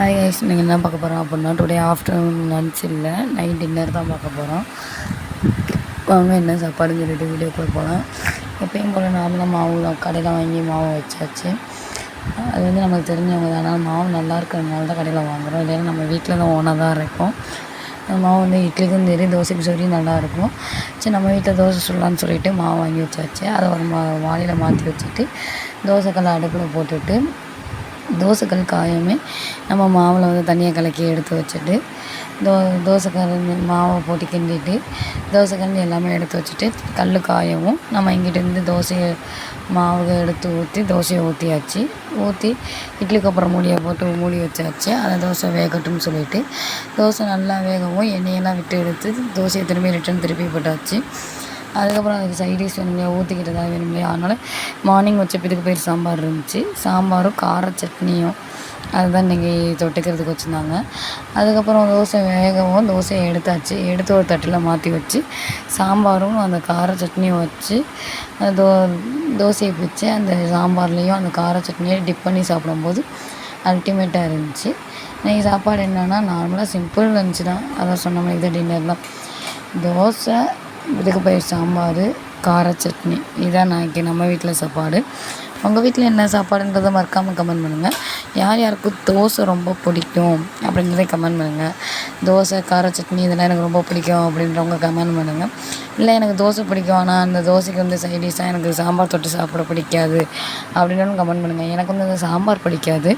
Hi guys, நீங்கள் என்ன பார்க்க போகிறோம் அப்படின்னா டுடே ஆஃப்டர்நூன் லன்ச் இல்லை, நைட் டின்னர் தான் பார்க்க போகிறோம். வாங்க என்ன சாப்பாடுன்னு சொல்லிட்டு வீடியோக்குள்ளே போகலாம். எப்பயும் போல் நார்மலாக மாவு கடையில் வாங்கி மாவு வச்சாச்சு. அது நமக்கு தெரிஞ்சவங்க தான், ஆனால் மாவு நல்லா இருக்கிறதுனால தான் கடையில் வாங்குகிறோம். இல்லைன்னா நம்ம வீட்டில் தான் ஓனாக தான் இருக்கும். மாவு இட்லிக்கும் சரி தோசைக்கும் சரி நல்லாயிருக்கும். சரி, நம்ம வீட்டில் தோசை சுடலான்னு சொல்லிட்டு மாவு வாங்கி வச்சாச்சு. அதை ஒரு வாளியில் மாற்றி வச்சுட்டு தோசைக்கல்லை அடுப்பில் போட்டுட்டு தோசைக்கல் காயமே நம்ம மாவில் தண்ணியை கலக்கி எடுத்து வச்சுட்டு தோசைக்கல் மாவை போட்டு கிண்டிட்டு தோசைக்கல் எல்லாமே எடுத்து வச்சுட்டு கல் காயவும் நம்ம இங்கிட்டேருந்து தோசையை மாவு எடுத்து ஊற்றி தோசையை ஊற்றி இட்லிக்கு அப்புறம் மூடியை போட்டு மூடி வச்சாச்சு. அதை தோசை வேகட்டும்னு சொல்லிட்டு தோசை நல்லா வேகவும் எண்ணெயெல்லாம் விட்டு எடுத்து தோசையை திருப்பி போட்டாச்சு. அதுக்கப்புறம் அதுக்கு சைடிஷ் வேணும்லையா, ஊற்றிக்கிட்டு தான் வேணும்லையா, அதனால் மார்னிங் வச்சப்பதுக்கு பேர் சாம்பார் இருந்துச்சு. சாம்பாரும் கார சட்னியும் அதுதான் இன்றைக்கி தொட்டுக்கிறதுக்கு வச்சுருந்தாங்க. அதுக்கப்புறம் தோசை வேகவும் தோசையை எடுத்து ஒரு தட்டில் மாற்றி வச்சு சாம்பாரும் அந்த கார சட்னியும் வச்சு தோசையை பிச்சு அந்த சாம்பார்லேயும் அந்த கார சட்னியை டிப் பண்ணி சாப்பிடும்போது அல்டிமேட்டாக இருந்துச்சு. இன்றைக்கி சாப்பாடு என்னென்னா நார்மலாக சிம்பிள் லன்ச்சு தான். அதான் சொன்ன மாதிரி இதை டின்னர் தான். தோசை, இதுக்கு பயிர் சாம்பார், கார சட்னி, இதான் நாளைக்கு நம்ம வீட்டில் சாப்பாடு. உங்கள் வீட்டில் என்ன சாப்பாடுன்றதை மறக்காமல் கமெண்ட் பண்ணுங்கள். யார் யாருக்கு தோசை ரொம்ப பிடிக்கும் அப்படின்றத கமெண்ட் பண்ணுங்கள். தோசை, கார சட்னி இதெல்லாம் எனக்கு ரொம்ப பிடிக்கும் அப்படின்றவங்க கமெண்ட் பண்ணுங்கள். இல்லை எனக்கு தோசை பிடிக்கும், ஆனால் அந்த தோசைக்கு சைடிஷாக எனக்கு சாம்பார் தொட்டு சாப்பிட பிடிக்காது அப்படின்னு கமெண்ட் பண்ணுங்கள். எனக்கு அந்த சாம்பார் பிடிக்காது,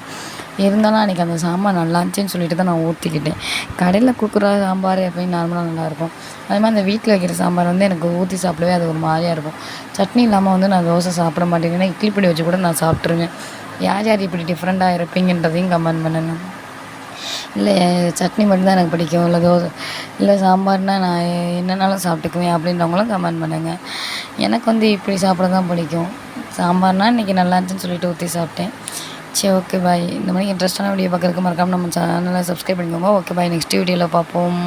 இருந்தாலும் அன்றைக்கி அந்த சாம்பார் நல்லா இருந்துச்சுன்னு சொல்லிட்டு தான் நான் ஊற்றிக்கிட்டேன். கடையில் கொடுக்குற சாம்பார் எப்பயும் நார்மலாக நல்லாயிருக்கும். அதே மாதிரி அந்த வீட்டில் வைக்கிற சாம்பார் எனக்கு ஊற்றி சாப்பிடவே அது ஒரு மாதிரியாக இருக்கும். சட்னி இல்லாமல் நான் தோசை சாப்பிட மாட்டேங்கன்னா இட்லி பொடி வச்சு கூட நான் சாப்பிட்ருவேன். யார் யார் இப்படி டிஃப்ரெண்ட்டாக இருப்பீங்கன்றதையும் கமெண்ட் பண்ணுங்க. இல்லை சட்னி மட்டும்தான் எனக்கு பிடிக்கும், இல்லை தோசை இல்லை சாம்பார்னால் நான் என்னென்னாலும் சாப்பிட்டுக்குவேன் அப்படின்றவங்களும் கமெண்ட் பண்ணுங்கள். எனக்கு இப்படி சாப்பிட தான் பிடிக்கும். சாம்பார்னால் இன்றைக்கி நல்லா இருந்துச்சுன்னு சொல்லிட்டு ஊற்றி சாப்பிட்டேன். சரி, ஓகே பாய். இந்த மாதிரி இன்ட்ரெஸ்டான வீடியோ பார்க்குறதுக்கு மறக்காமல் நம்ம சேனலை சப்ஸ்கிரைப் பண்ணிக்கோங்க. ஓகே பாய், நெக்ஸ்ட் வீடியோவில் பார்ப்போம்.